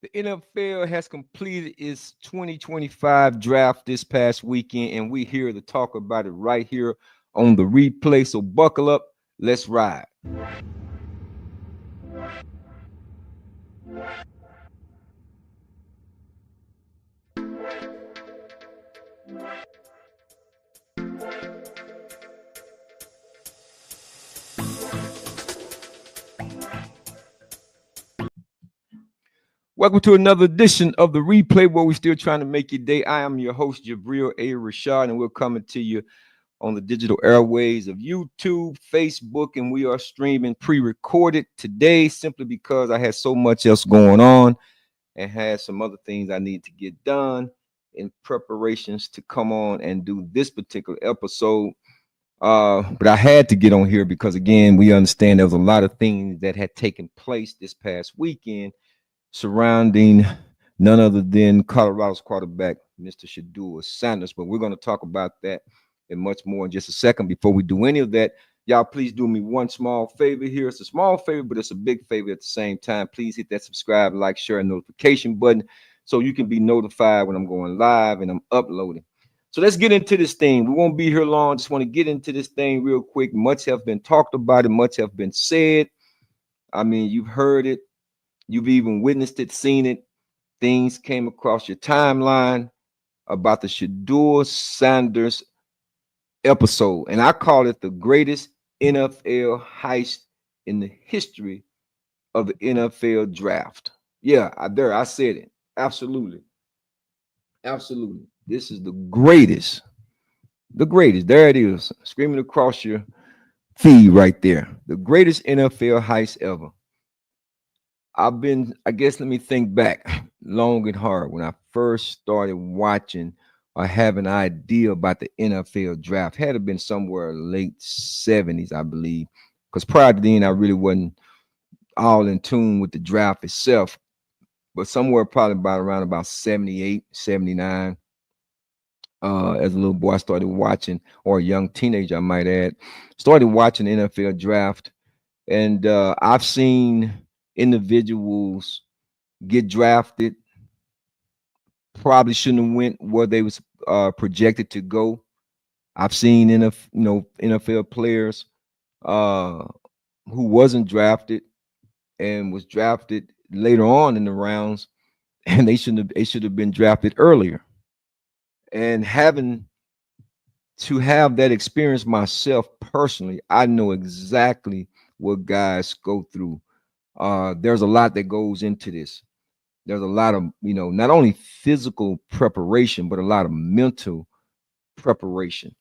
The NFL has completed its 2025 draft this past weekend, and we're here to talk about it right here on the replay. So buckle up, let's ride. Welcome to another edition of the replay where we're still trying to make your day. I am your host, Jabril A. Rashad, and we're coming to you on the digital airways of YouTube, Facebook, and we are streaming pre-recorded today simply because I had so much else going on and had some other things I need to get done in preparations to come on and do this particular episode. But I had to get on here because, again, we understand there was a lot of things that had taken place this past weekend surrounding none other than Colorado's quarterback, Mr. Shadeur Sanders. But we're going to talk about that and much more in just a second. Before we do any of that, y'all please do me one small favor here. It's a small favor, but it's a big favor at the same time. Please hit that subscribe, like, share, and notification button so you can be notified when I'm going live and I'm uploading. So let's get into this thing. We won't be here long. Just want to get into this thing real quick. Much have been talked about it. Much have been said. I mean, you've heard it. You've even witnessed it, seen it. Things came across your timeline about the Shadeur Sanders episode. And I call it the greatest NFL heist in the history of the NFL draft. Yeah, I said it. Absolutely. Absolutely. This is the greatest. The greatest. There it is. Screaming across your feed right there. The greatest NFL heist ever. I guess, let me think back long and hard when I first started watching or have an idea about the NFL draft. Had it been somewhere late 70s, I believe. Because prior to then, I really wasn't all in tune with the draft itself. But somewhere probably around about 78, 79. As a little boy, I started watching, or a young teenager, I might add, started watching the NFL draft. And I've seen individuals get drafted, probably shouldn't have went where they was projected to go. I've seen NFL players who wasn't drafted and was drafted later on in the rounds, and they should have been drafted earlier. And having to have that experience myself personally, I know exactly what guys go through. There's a lot that goes into this. There's a lot of, not only physical preparation, but a lot of mental preparation.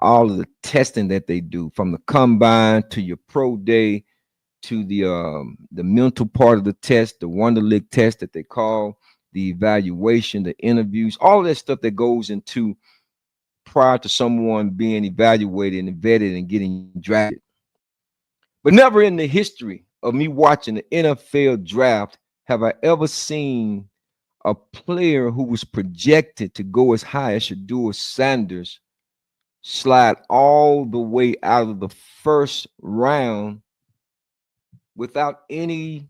All of the testing that they do, from the combine to your pro day to the mental part of the test, the Wonderlic test that they call, the evaluation, the interviews, all of that stuff that goes into prior to someone being evaluated and vetted and getting drafted. But never in the history of me watching the NFL draft have I ever seen a player who was projected to go as high as Shadeur Sanders slide all the way out of the first round without any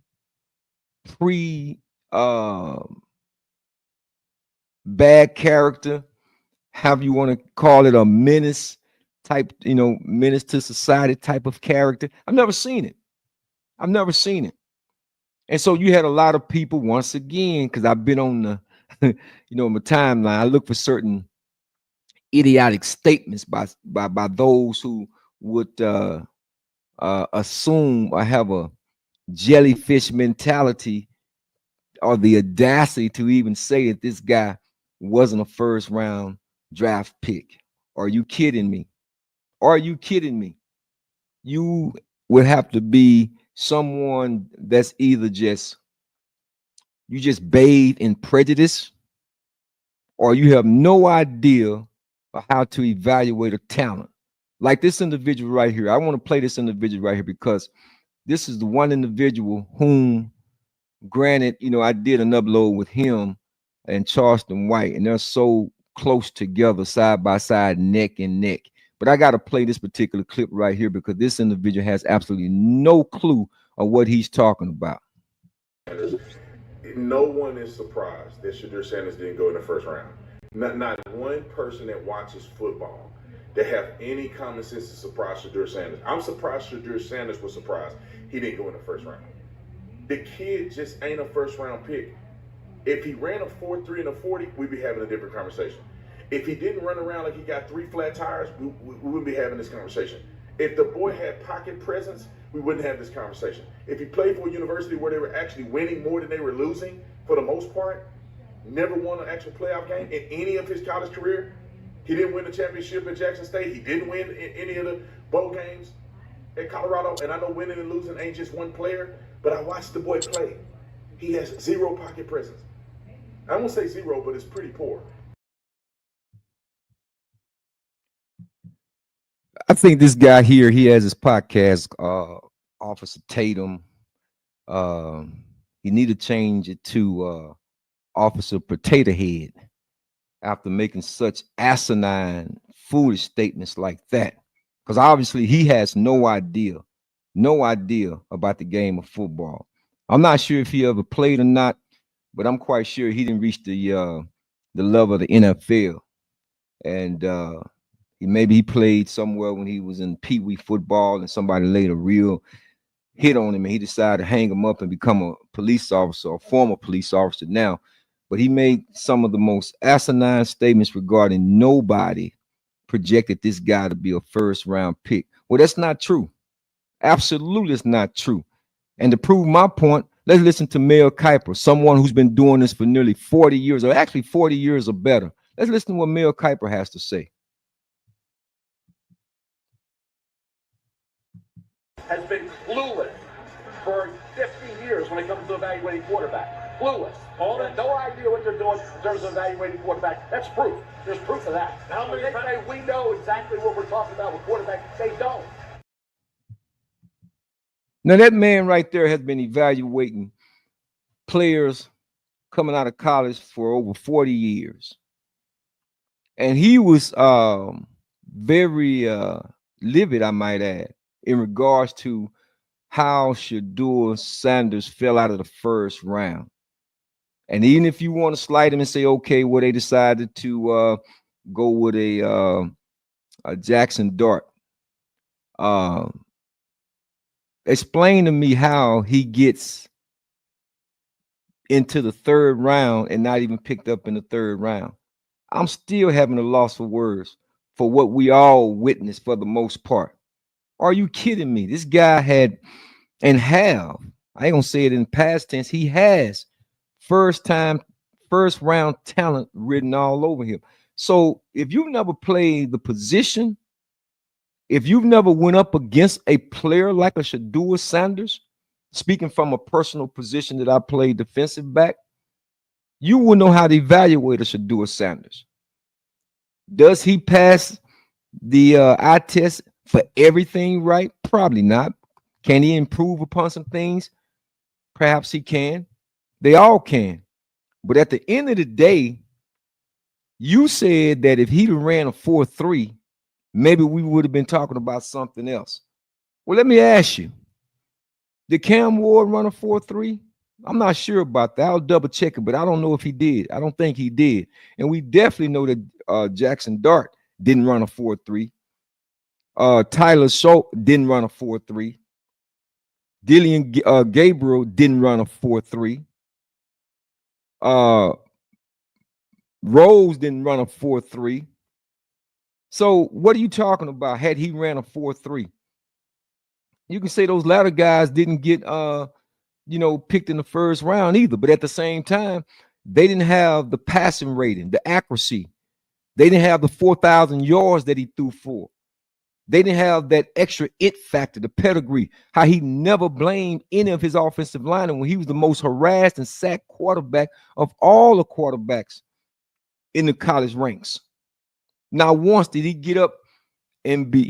pre bad character, however you want to call it, a menace type, menace to society type of character. I've never seen it. I've never seen it. And so you had a lot of people, once again, because I've been on the, my timeline, I look for certain idiotic statements by those who would assume or have a jellyfish mentality or the audacity to even say that this guy wasn't a first round draft pick. Are you kidding me? Are you kidding me? You would have to be someone that's either you just bathe in prejudice, or you have no idea of how to evaluate a talent. Like this individual right here. I want to play this individual right here because this is the one individual whom, granted, I did an upload with him and Charleston White, and they're so close together, side by side, neck and neck. But I got to play this particular clip right here because this individual has absolutely no clue of what he's talking about. No one is surprised that Shadeur Sanders didn't go in the first round. Not one person that watches football that have any common sense is surprised Shadeur Sanders. I'm surprised Shadeur Sanders was surprised he didn't go in the first round. The kid just ain't a first round pick. If he ran a 4.3 and a 40, we'd be having a different conversation. If he didn't run around like he got 3 flat tires, we wouldn't be having this conversation. If the boy had pocket presence, we wouldn't have this conversation. If he played for a university where they were actually winning more than they were losing, for the most part, never won an actual playoff game in any of his college career. He didn't win the championship at Jackson State. He didn't win any of the bowl games at Colorado. And I know winning and losing ain't just one player, but I watched the boy play. He has 0 pocket presence. I won't say 0, but it's pretty poor. I think this guy here, he has his podcast, Officer Tatum. He need to change it to Officer Potato Head after making such asinine, foolish statements like that. Because obviously he has no idea about the game of football. I'm not sure if he ever played or not, but I'm quite sure he didn't reach the level of the NFL. And maybe he played somewhere when he was in Pee Wee football and somebody laid a real hit on him and he decided to hang him up and become a police officer, a former police officer now. But he made some of the most asinine statements regarding nobody projected this guy to be a first round pick. Well, that's not true. Absolutely, it's not true. And to prove my point, let's listen to Mel Kiper, someone who's been doing this for nearly 40 years, or actually 40 years or better. Let's listen to what Mel Kiper has to say. Has been clueless for 50 years when it comes to evaluating quarterback. Clueless. No idea what they're doing in terms of evaluating quarterback. That's proof. There's proof of that. We know exactly what we're talking about with quarterback. They don't. Now, that man right there has been evaluating players coming out of college for over 40 years. And he was very livid, I might add, in regards to how Shadeur Sanders fell out of the first round. And even if you want to slight him and say, okay, well, they decided to go with a Jackson Dart. Explain to me how he gets into the third round and not even picked up in the third round. I'm still having a loss for words for what we all witnessed for the most part. Are you kidding me? This guy had and have, I ain't gonna say it in past tense, he has first round talent written all over him. So if you've never played the position, if you've never went up against a player like a Shadeur Sanders, speaking from a personal position that I played defensive back, you will know how to evaluate a Shadeur Sanders. Does he pass the eye test for everything right? Probably not. Can he improve upon some things? Perhaps he can. They all can. But at the end of the day, you said that if he ran a 4.3, maybe we would have been talking about something else. Well, let me ask you, did Cam Ward run a 4.3? I'm not sure about that. I'll double check it, but I don't know if he did. I don't think he did. And we definitely know that Jackson Dart didn't run a 4.3. Tyler Schultz didn't run a 4.3. Dillian Gabriel didn't run a 4.3. Rose didn't run a 4.3. So what are you talking about? Had he ran a 4.3? You can say those latter guys didn't get picked in the first round either. But at the same time, they didn't have the passing rating, the accuracy. They didn't have the 4,000 yards that he threw for. They didn't have that extra it factor, the pedigree, how he never blamed any of his offensive linemen when he was the most harassed and sacked quarterback of all the quarterbacks in the college ranks. Not once did he get up and be,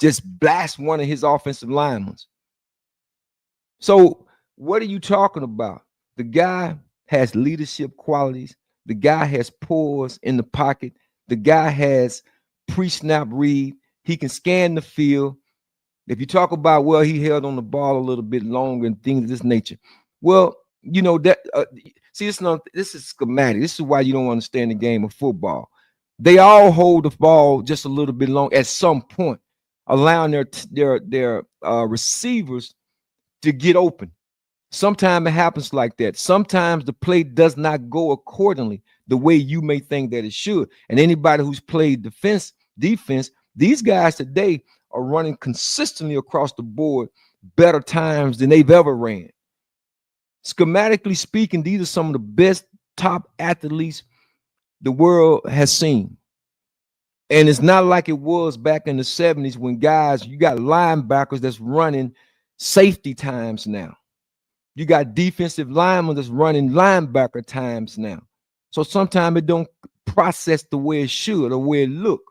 just blast one of his offensive linemen. So what are you talking about? The guy has leadership qualities. The guy has pause in the pocket. The guy has pre-snap read. He can scan the field. If you talk about, well, he held on the ball a little bit longer and things of this nature, well, you know that. See, this is schematic. This is why you don't understand the game of football. They all hold the ball just a little bit long at some point, allowing their receivers to get open. Sometimes it happens like that. Sometimes the play does not go accordingly the way you may think that it should. And anybody who's played defense, these guys today are running consistently across the board better times than they've ever ran. Schematically speaking, these are some of the best top athletes the world has seen. And it's not like it was back in the 70s when you got linebackers that's running safety times now. You got defensive linemen that's running linebacker times now. So sometimes it don't process the way it should or where it look.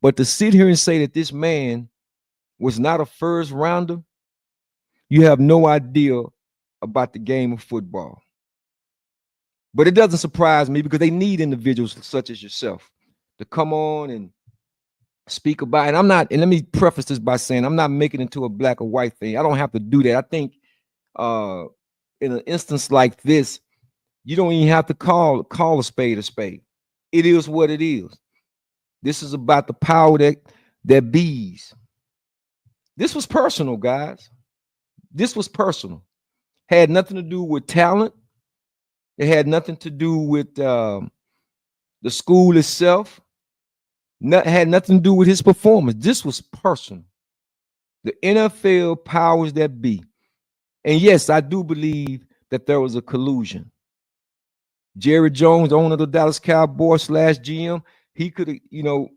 But to sit here and say that this man was not a first rounder, you have no idea about the game of football. But it doesn't surprise me because they need individuals such as yourself to come on and speak about it. And let me preface this by saying I'm not making it into a black or white thing. I don't have to do that. I think in an instance like this, you don't even have to call a spade a spade. It is what it is. This is about the power that bees. This was personal, guys. This was personal. Had nothing to do with talent. It had nothing to do with the school itself. Had nothing to do with his performance. This was personal. The NFL powers that be. And yes, I do believe that there was a collusion. Jerry Jones, owner of the Dallas Cowboys / GM, he could have,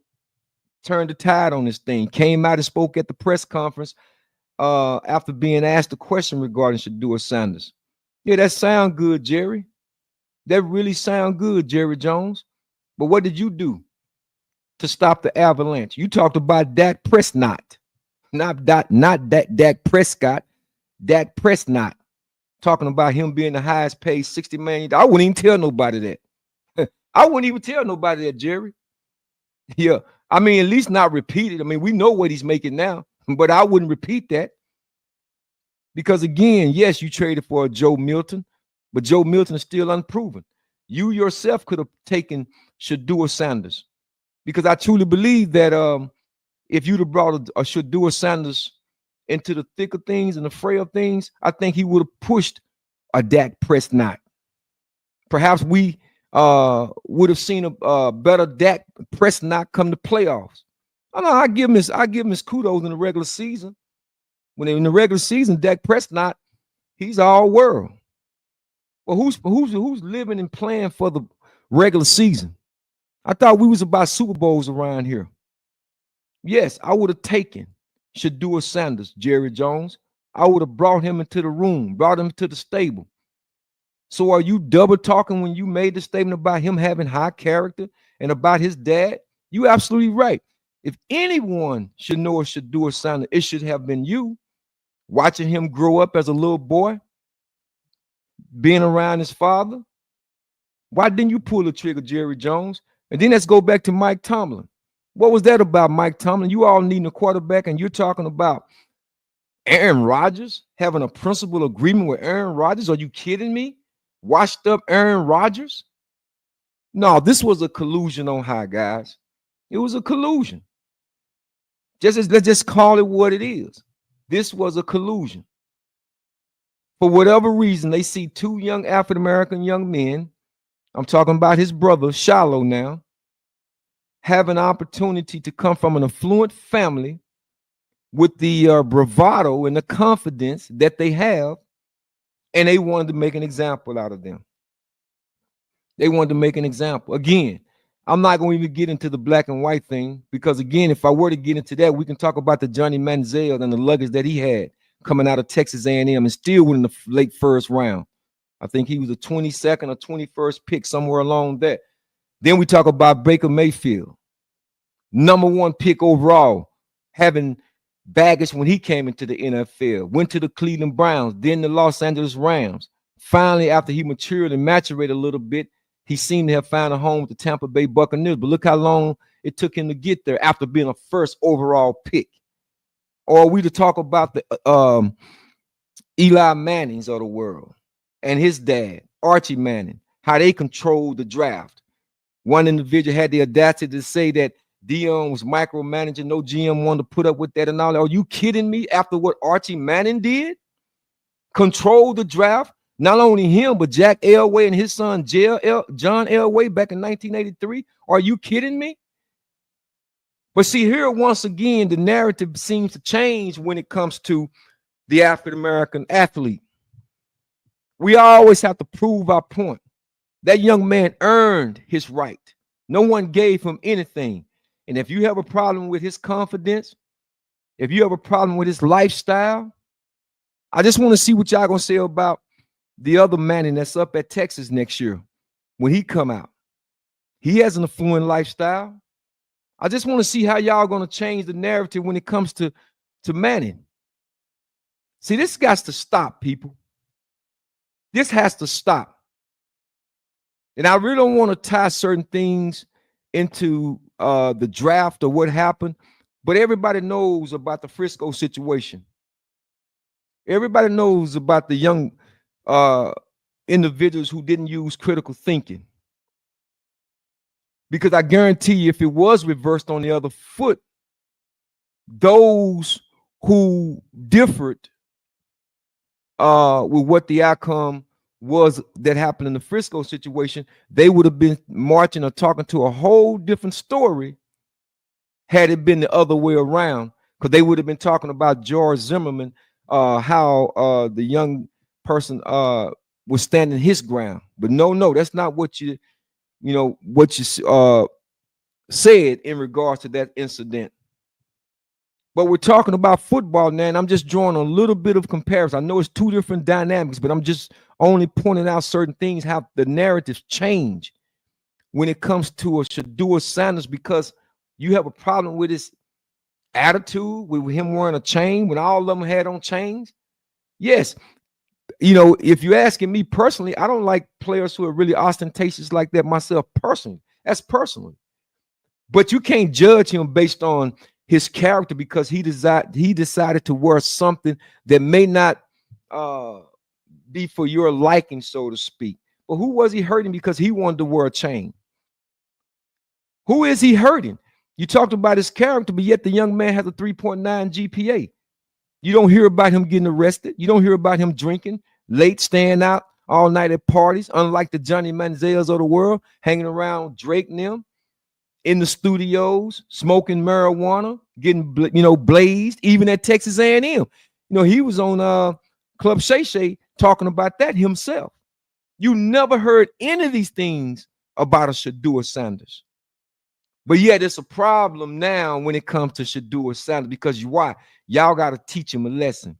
turned the tide on this thing. Came out and spoke at the press conference after being asked a question regarding Shadeur Sanders. Yeah, that sound good, Jerry. That really sound good, Jerry Jones. But what did you do to stop the avalanche? You talked about Dak Prescott, not Dak Prescott, Dak Prescott. Talking about him being the highest paid $60 million. I wouldn't even tell nobody that. I wouldn't even tell nobody that, Jerry. Yeah. I mean, at least not repeat it. I mean, we know what he's making now, but I wouldn't repeat that. Because again, yes, you traded for a Joe Milton, but Joe Milton is still unproven. You yourself could have taken Shadeur Sanders. Because I truly believe that if you'd have brought a Shadeur Sanders into the thick of things and the fray of things, I think he would have pushed a Dak Prescott. Perhaps we would have seen a better Dak Prescott come to playoffs. I give him his kudos in the regular season. When in the regular season, Dak Prescott, he's all world. Well, who's living and playing for the regular season? I thought we was about Super Bowls around here. Yes, I would have taken Shadeur Sanders, Jerry Jones. I would have brought him into the room, brought him to the stable. So are you double talking when you made the statement about him having high character and about his dad? You absolutely right. If anyone should know Shadeur Sanders, it should have been you. Watching him grow up as a little boy, being around his father. Why didn't you pull the trigger, Jerry Jones? And then let's go back to Mike Tomlin. What was that about, Mike Tomlin? You all needing a quarterback, and you're talking about Aaron Rodgers having a principal agreement with Aaron Rodgers. Are you kidding me? Washed up Aaron Rodgers? No, this was a collusion on high, guys. It was a collusion. Let's just call it what it is. This was a collusion. For whatever reason, they see two young African-American young men, I'm talking about his brother, Shiloh now, have an opportunity to come from an affluent family with the bravado and the confidence that they have, and they wanted to make an example out of them. They wanted to make an example. Again, I'm not going to even get into the black and white thing because, again, if I were to get into that, we can talk about the Johnny Manziel and the luggage that he had coming out of Texas A&M and still went in the late first round. I think he was a 22nd or 21st pick, somewhere along that. Then we talk about Baker Mayfield, #1 pick overall, having baggage when he came into the NFL, went to the Cleveland Browns, then the Los Angeles Rams. Finally, after he matured and maturated a little bit, he seemed to have found a home with the Tampa Bay Buccaneers. But look how long it took him to get there after being a first overall pick. Or are we to talk about the Eli Mannings of the world and his dad, Archie Manning, how they controlled the draft? One individual had the audacity to say that Dion was micromanaging, no GM wanted to put up with that and all that. Are you kidding me? After what Archie Manning did? Control the draft? Not only him, but Jack Elway and his son John Elway back in 1983. Are you kidding me? But see, here once again, the narrative seems to change when it comes to the African-American athlete. We always have to prove our point. That young man earned his right. No one gave him anything. And if you have a problem with his confidence, if you have a problem with his lifestyle, I just want to see what y'all gonna say about the other Manning that's up at Texas next year when he come out. He has an affluent lifestyle. I just want to see how y'all gonna change the narrative when it comes to Manning. See, this got to stop, people. This has to stop. And I really don't want to tie certain things into the draft or what happened, but everybody knows about the Frisco situation. Everybody knows about the young individuals who didn't use critical thinking. Because I guarantee you, if it was reversed on the other foot, those who differed with what the outcome was that happened in the Frisco situation, they would have been marching or talking to a whole different story had it been the other way around, because they would have been talking about George Zimmerman, how the young person was standing his ground. But no, that's not what you said in regards to that incident. But we're talking about football now, and I'm just drawing a little bit of comparison. I know it's two different dynamics, but I'm just only pointing out certain things, how the narratives change when it comes to a Shadeur Sanders, because you have a problem with his attitude, with him wearing a chain when all of them had on chains. Yes, if you're asking me personally, I don't like players who are really ostentatious like that myself personally. That's personally. But you can't judge him based on his character because he decided to wear something that may not be for your liking, so to speak. But who was he hurting because he wanted to wear a chain? Who is he hurting? You talked about his character, but yet the young man has a 3.9 GPA. You don't hear about him getting arrested. You don't hear about him drinking late, staying out all night at parties, unlike the Johnny Manziels of the world, hanging around Drake and them in the studios, smoking marijuana, getting blazed, even at Texas A&M. He was on Club Shay Shay talking about that himself. You never heard any of these things about a Shadeur Sanders. But yet it's a problem now when it comes to Shadeur Sanders, because why? Y'all got to teach him a lesson.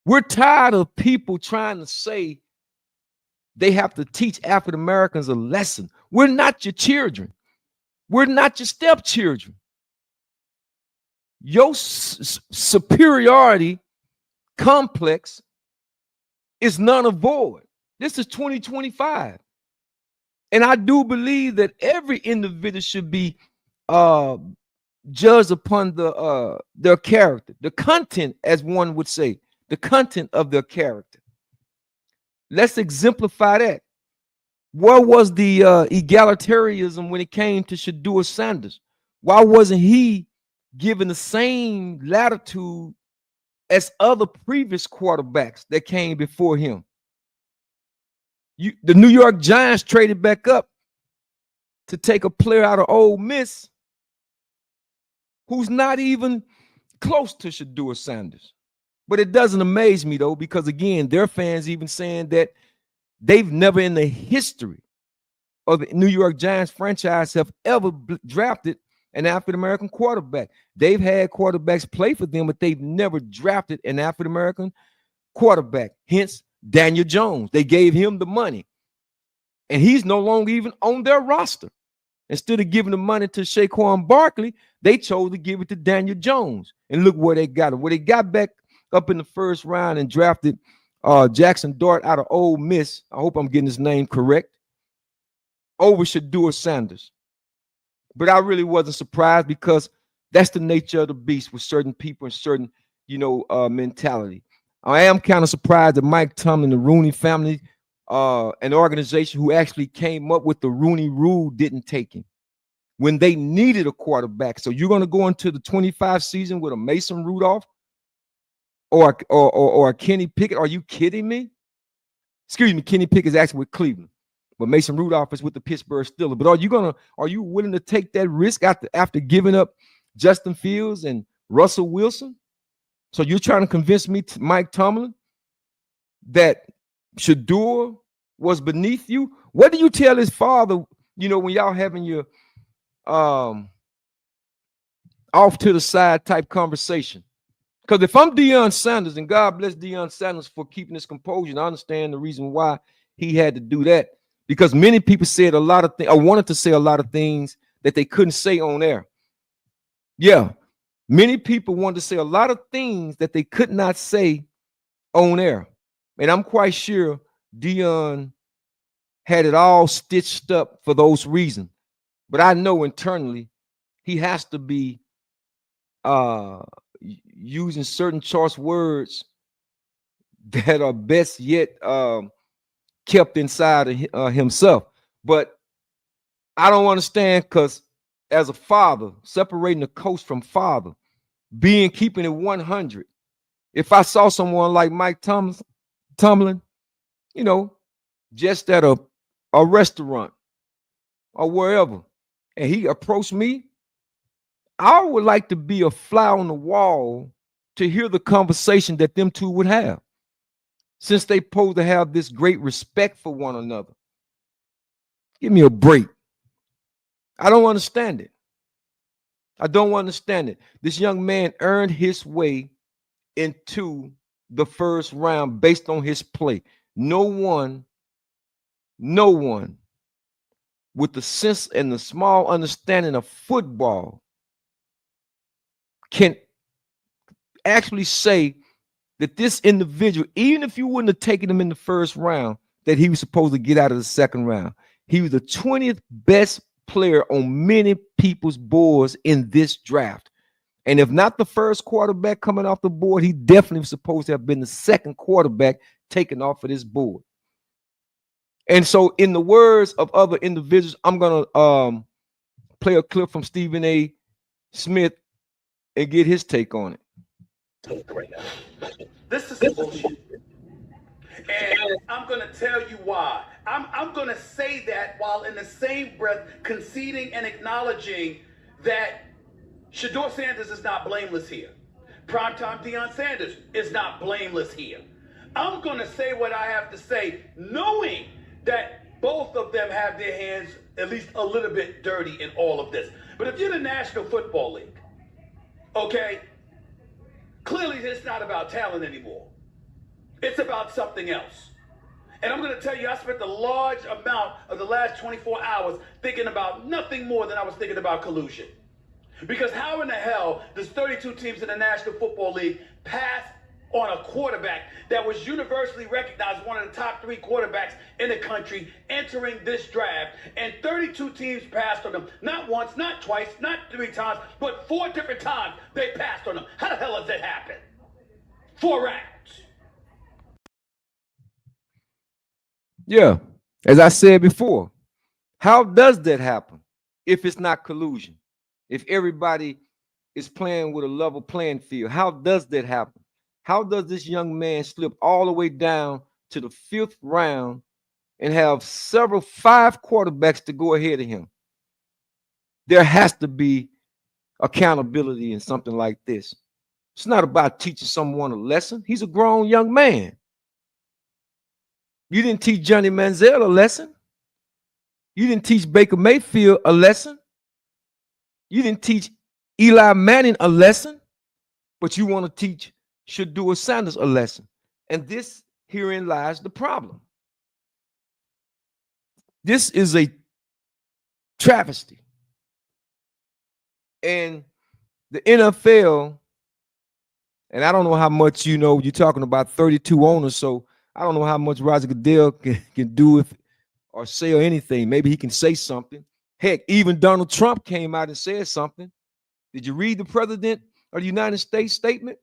We're tired of people trying to say they have to teach African Americans a lesson. We're not your children. We're not your stepchildren. Your superiority complex is none of void. This is 2025. And I do believe that every individual should be judged upon their character, the content, as one would say, the content of their character. Let's exemplify that. Where was the egalitarianism when it came to Shadeur Sanders? Why wasn't he given the same latitude as other previous quarterbacks that came before him? The New York Giants traded back up to take a player out of Ole Miss who's not even close to Shadeur Sanders. But it doesn't amaze me, though, because, again, their fans even saying that they've never in the history of the New York Giants franchise have ever drafted an African-American quarterback. They've had quarterbacks play for them, but they've never drafted an African-American quarterback. Hence, Daniel Jones. They gave him the money, and he's no longer even on their roster. Instead of giving the money to Saquon Barkley, they chose to give it to Daniel Jones. And look where they got him. Where they got back up in the first round and drafted Jackson Dart out of Ole Miss. I hope I'm getting his name correct. Over Shadeur Sanders. But I really wasn't surprised because That's the nature of the beast with certain people and certain, mentality. I am kind of surprised that Mike Tomlin, the Rooney family, an organization who actually came up with the Rooney Rule, didn't take him when they needed a quarterback. So you're going to go into the 25 season with a Mason Rudolph or a Kenny Pickett? Are you kidding me? Excuse me, Kenny Pickett is actually with Cleveland, but Mason Rudolph is with the Pittsburgh Steelers. But are you willing to take that risk after giving up Justin Fields and Russell Wilson? So you're trying to convince me, Mike Tomlin, that Shadeur was beneath you? What do you tell his father, when y'all having your off to the side type conversation? Because if I'm Deion Sanders, and God bless Deion Sanders for keeping his composure, and I understand the reason why he had to do that, because many people said a lot of things, I wanted to say a lot of things that they couldn't say on air. Yeah, many people wanted to say a lot of things that they could not say on air. And I'm quite sure Deion had it all stitched up for those reasons. But I know internally he has to be using certain choice words that are best yet kept inside of himself. But I don't understand, because as a father, separating the coach from father, keeping it 100. If I saw someone like Mike Tomlin, just at a restaurant or wherever, and he approached me, I would like to be a fly on the wall to hear the conversation that them two would have, since they supposed to have this great respect for one another. Give me a break. I don't understand it. I don't understand it. This young man earned his way into the first round based on his play. No one with the sense and the small understanding of football can actually say that this individual, even if you wouldn't have taken him in the first round, that he was supposed to get out of the second round. He was the 20th best player on many people's boards in this draft. And if not the first quarterback coming off the board, he definitely was supposed to have been the second quarterback taken off of this board. And so, in the words of other individuals, I'm going to play a clip from Stephen A. Smith and get his take on it. This is bullshit. And I'm going to tell you why. I'm going to say that while in the same breath conceding and acknowledging that Shadeur Sanders is not blameless here. Primetime Deion Sanders is not blameless here. I'm going to say what I have to say, knowing that both of them have their hands at least a little bit dirty in all of this. But if you're the National Football League, okay, clearly it's not about talent anymore. It's about something else. And I'm going to tell you, I spent a large amount of the last 24 hours thinking about nothing more than I was thinking about collusion. Because how in the hell does 32 teams in the National Football League pass on a quarterback that was universally recognized one of the top 3 quarterbacks in the country entering this draft, and 32 teams passed on him, not once, not twice, not 3 times, but 4 different times they passed on him? How the hell does that happen? 4 rounds. Yeah, as I said before, how does that happen if it's not collusion? If everybody is playing with a level playing field, how does that happen? How does this young man slip all the way down to the 5th round and have 5 quarterbacks to go ahead of him? There has to be accountability in something like this. It's not about teaching someone a lesson. He's a grown young man. You didn't teach Johnny Manziel a lesson. You didn't teach Baker Mayfield a lesson. You didn't teach Eli Manning a lesson, but you want to teach Shadeur Sanders a lesson. And herein lies the problem. This is a travesty. And the NFL, and I don't know how much you're talking about 32 owners, so I don't know how much Roger Goodell can do or say or anything. Maybe he can say something. Heck, even Donald Trump came out and said something. Did you read the President of the United States statement?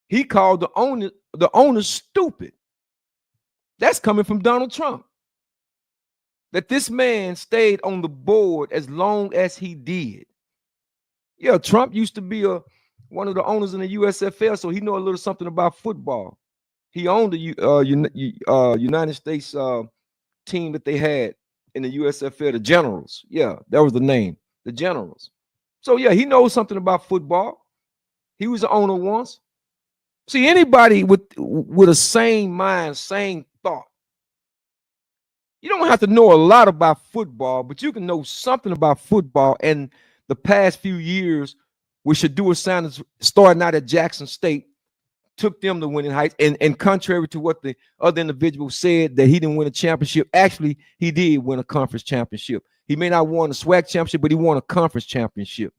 He called the owners stupid. That's coming from Donald Trump. That this man stayed on the board as long as he did. Yeah, Trump used to be one of the owners in the USFL, so he know a little something about football. He owned the United States team that they had in the USFL, the Generals. Yeah, that was the name, the Generals. So yeah, he knows something about football. He was the owner once. See, anybody with a sane mind, sane thought, you don't have to know a lot about football, but you can know something about football. And the past few years, with Shadeur Sanders starting out at Jackson State, took them to winning Heights. And contrary to what the other individuals said, that he didn't win a championship, actually, he did win a conference championship. He may not won a SWAC championship, but he won a conference championship.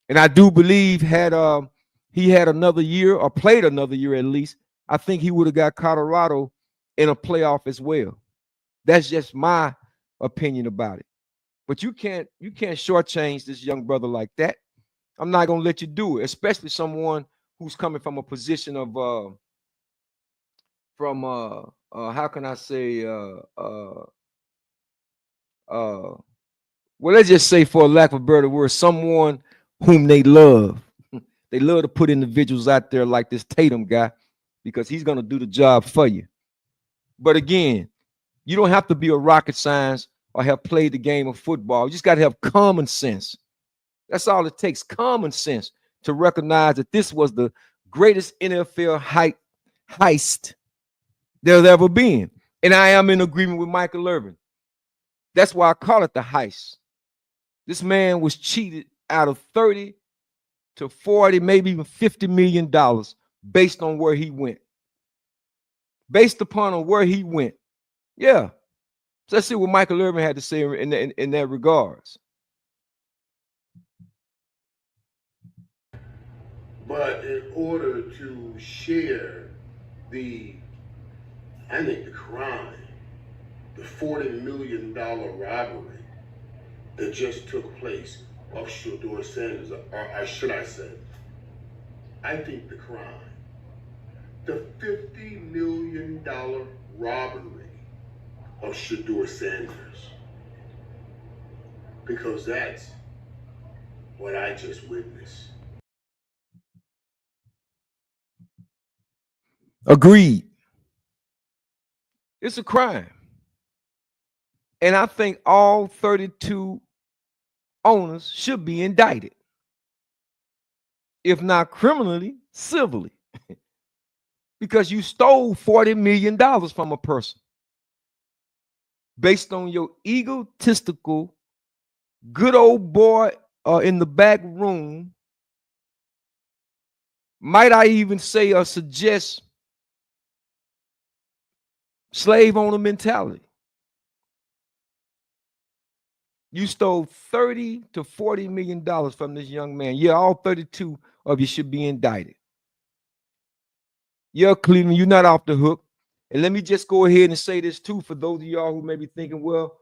And I do believe had he had another year or played another year at least, I think he would have got Colorado in a playoff as well. That's just my opinion about it. But you can't shortchange this young brother like that. I'm not gonna let you do it, especially someone who's coming from a position of how can I say well, let's just say, for a lack of a better word, someone whom they love. They love to put individuals out there like this Tatum guy because he's gonna do the job for you. But again, you don't have to be a rocket science or have played the game of football. You just got to have common sense. That's all it takes, common sense, to recognize that this was the greatest NFL heist there's ever been. And I am in agreement with Michael Irvin. That's why I call it the heist. This man was cheated out of 30 to 40, maybe even $50 million based on where he went. Based upon where he went. Yeah. So let's see what Michael Irvin had to say in that regards. But in order to share the crime, the $40 million robbery that just took place of Shadeur Sanders, or should I say, I think the crime, the $50 million robbery of Shadeur Sanders, because that's what I just witnessed. Agreed. It's a crime. And I think all 32 owners should be indicted. If not criminally, civilly. Because you stole $40 million from a person based on your egotistical, good old boy in the back room. Might I even say or suggest slave owner mentality? You stole $30 to $40 million from this young man. Yeah, all 32 of you should be indicted. Yeah, Cleveland, you're not off the hook. And let me just go ahead and say this too, for those of y'all who may be thinking, well,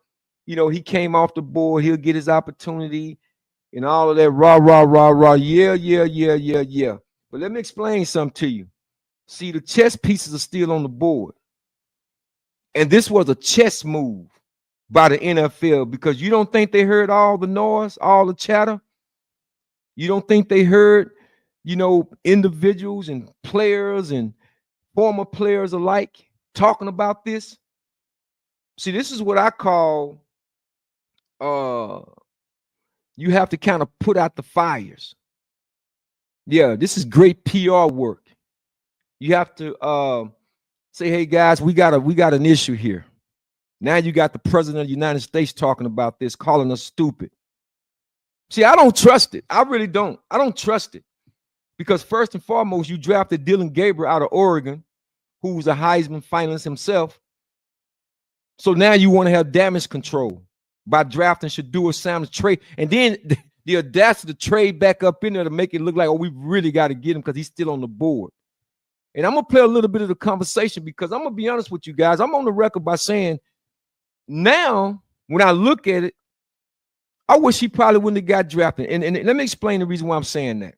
you know, he came off the board, he'll get his opportunity and all of that rah, rah, rah, rah. Yeah. But let me explain something to you. See, the chess pieces are still on the board. And this was a chess move by the NFL, because you don't think they heard all the noise, all the chatter? You don't think they heard, you know, individuals and players and former players alike talking about this? See, this is what I call you have to kind of put out the fires. Yeah, this is great PR work. You have to say, hey guys, we got an issue here. Now you got the president of the United States talking about this, calling us stupid. See, I don't trust it. I really don't. I don't trust it. Because first and foremost, you drafted Dylan Gabriel out of Oregon, who was a Heisman finalist himself. So now you want to have damage control by drafting Shadeur Sanders trade. And then the audacity to trade back up in there to make it look like, oh, we really got to get him because he's still on the board. And I'm going to play a little bit of the conversation, because I'm going to be honest with you guys. I'm on the record by saying, now, when I look at it, I wish he probably wouldn't have got drafted. And let me explain the reason why I'm saying that.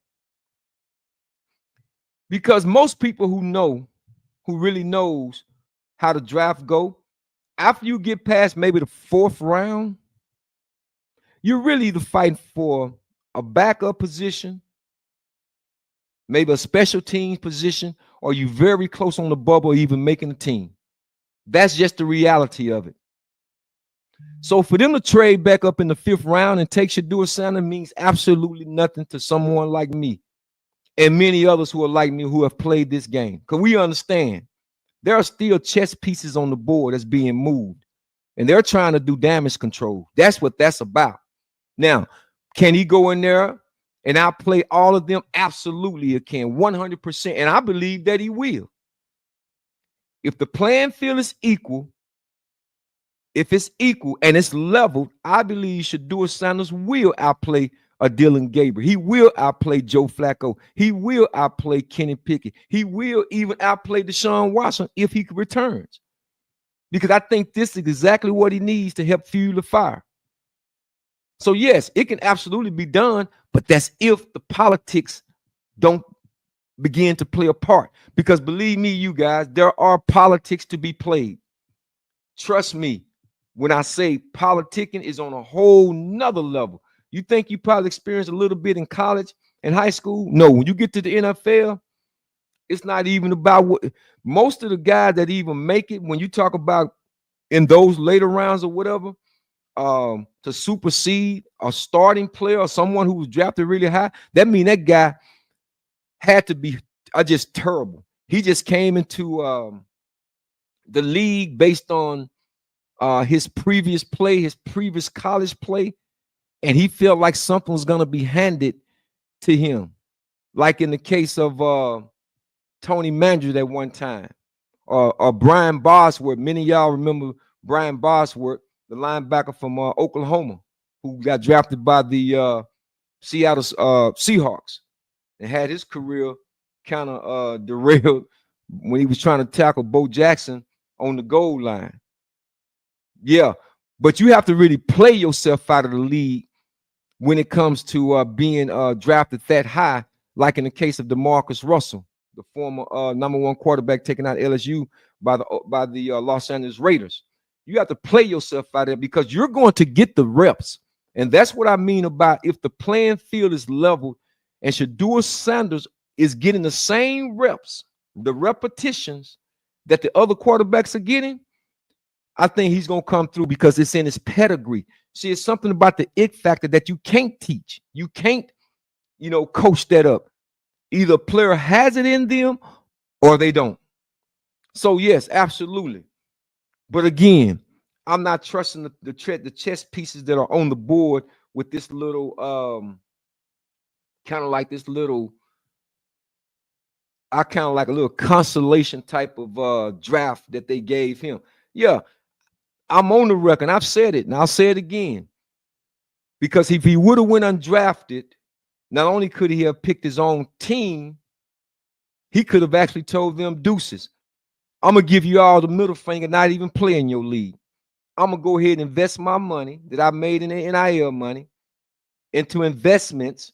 Because most people who really knows how the draft go, after you get past maybe the 4th round, you're really either fighting for a backup position, maybe a special teams position, or you very close on the bubble, even making the team. That's just the reality of it. So for them to trade back up in the 5th round and take Shadeur Sanders means absolutely nothing to someone like me and many others who are like me who have played this game. Because we understand there are still chess pieces on the board that's being moved, and they're trying to do damage control. That's what that's about. Now, can he go in there and outplay all of them? Absolutely, it can, 100%. And I believe that he will. If the playing field is equal, if it's equal and it's leveled, I believe Shadeur Sanders will outplay a Dylan Gabriel. He will outplay Joe Flacco. He will outplay Kenny Pickett. He will even outplay Deshaun Watson if he returns. Because I think this is exactly what he needs to help fuel the fire. So yes, it can absolutely be done, but that's if the politics don't begin to play a part. Because believe me, you guys, there are politics to be played. Trust me when I say politicking is on a whole nother level. You think you probably experienced a little bit in college and high school? No, when you get to the NFL, it's not even about what most of the guys that even make it, when you talk about in those later rounds or whatever, to supersede a starting player or someone who was drafted really high, that means that guy had to be just terrible. He just came into the league based on his previous play, his previous college play, and he felt like something was going to be handed to him. Like in the case of Tony Mandrew at one time, or Brian Bosworth. Many of y'all remember Brian Bosworth, the linebacker from Oklahoma, who got drafted by the Seattle Seahawks and had his career kind of derailed when he was trying to tackle Bo Jackson on the goal line. Yeah, but you have to really play yourself out of the league when it comes to being drafted that high, like in the case of DeMarcus Russell, the former #1 quarterback taken out LSU by the Los Angeles Raiders. You have to play yourself out there because you're going to get the reps. And that's what I mean about if the playing field is leveled and Shadeur Sanders is getting the same reps, the repetitions that the other quarterbacks are getting, I think he's going to come through because it's in his pedigree. See, it's something about the it factor that you can't teach. You can't, coach that up. Either a player has it in them or they don't. So, yes, absolutely. But again, I'm not trusting the chess pieces that are on the board with this little, kind of like this little, I kind of like a little consolation type of draft that they gave him. Yeah, I'm on the record. I've said it, and I'll say it again. Because if he would have went undrafted, not only could he have picked his own team, he could have actually told them deuces. I'm going to give you all the middle finger, not even play in your league. I'm going to go ahead and invest my money that I made in the NIL money into investments,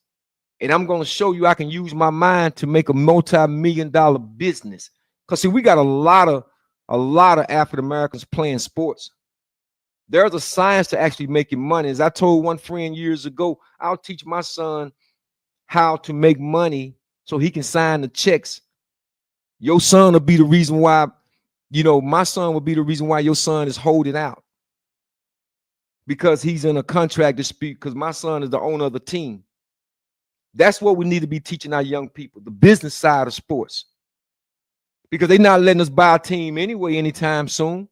and I'm going to show you I can use my mind to make a multi-million-dollar business. Because, see, we got a lot of African Americans playing sports. There's a science to actually making money. As I told one friend years ago, I'll teach my son how to make money so he can sign the checks. Your son will be the reason why, my son will be the reason why your son is holding out. Because he's in a contract dispute because my son is the owner of the team. That's what we need to be teaching our young people, the business side of sports. Because they're not letting us buy a team anyway anytime soon.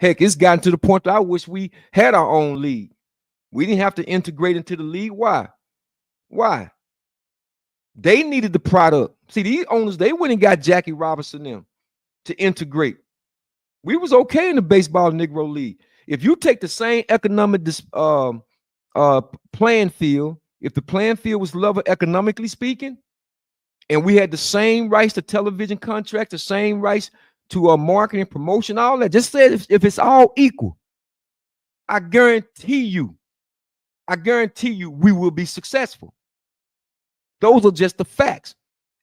Heck, it's gotten to the point that I wish we had our own league. We didn't have to integrate into the league. Why? They needed the product. See, these owners, they went and got Jackie Robinson them to integrate. We was okay in the baseball Negro League. If you take the same economic playing field, if the playing field was level economically speaking, and we had the same rights to television contracts, the same rights to marketing, promotion, all that. Just say if it's all equal, I guarantee you I guarantee you we will be successful. Those are just the facts.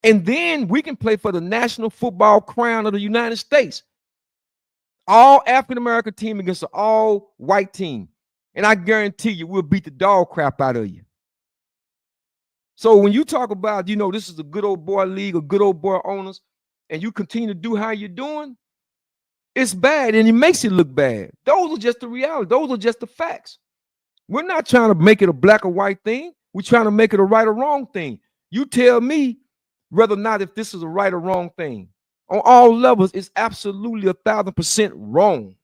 And then we can play for the national football crown of the United States. All African-American team against an all-white team. And I guarantee you we'll beat the dog crap out of you. So when you talk about, this is a good old boy league, or good old boy owners, and you continue to do how you're doing, it's bad, and it makes it look bad. Those are just the reality. Those are just the facts. We're not trying to make it a black or white thing. We're trying to make it a right or wrong thing. You tell me whether or not if this is a right or wrong thing. On all levels, it's absolutely 1,000% wrong.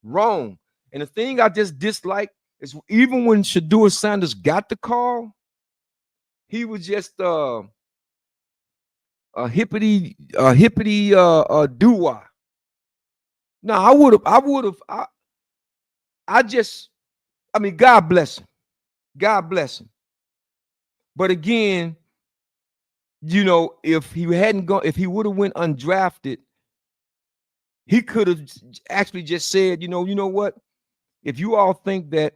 Wrong. And the thing I just dislike is even when Shadeur Sanders got the call, he was just a hippity doo-wah. No, I mean, God bless him. God bless him. But again, if he would have went undrafted, he could have actually just said, you know what? If you all think that,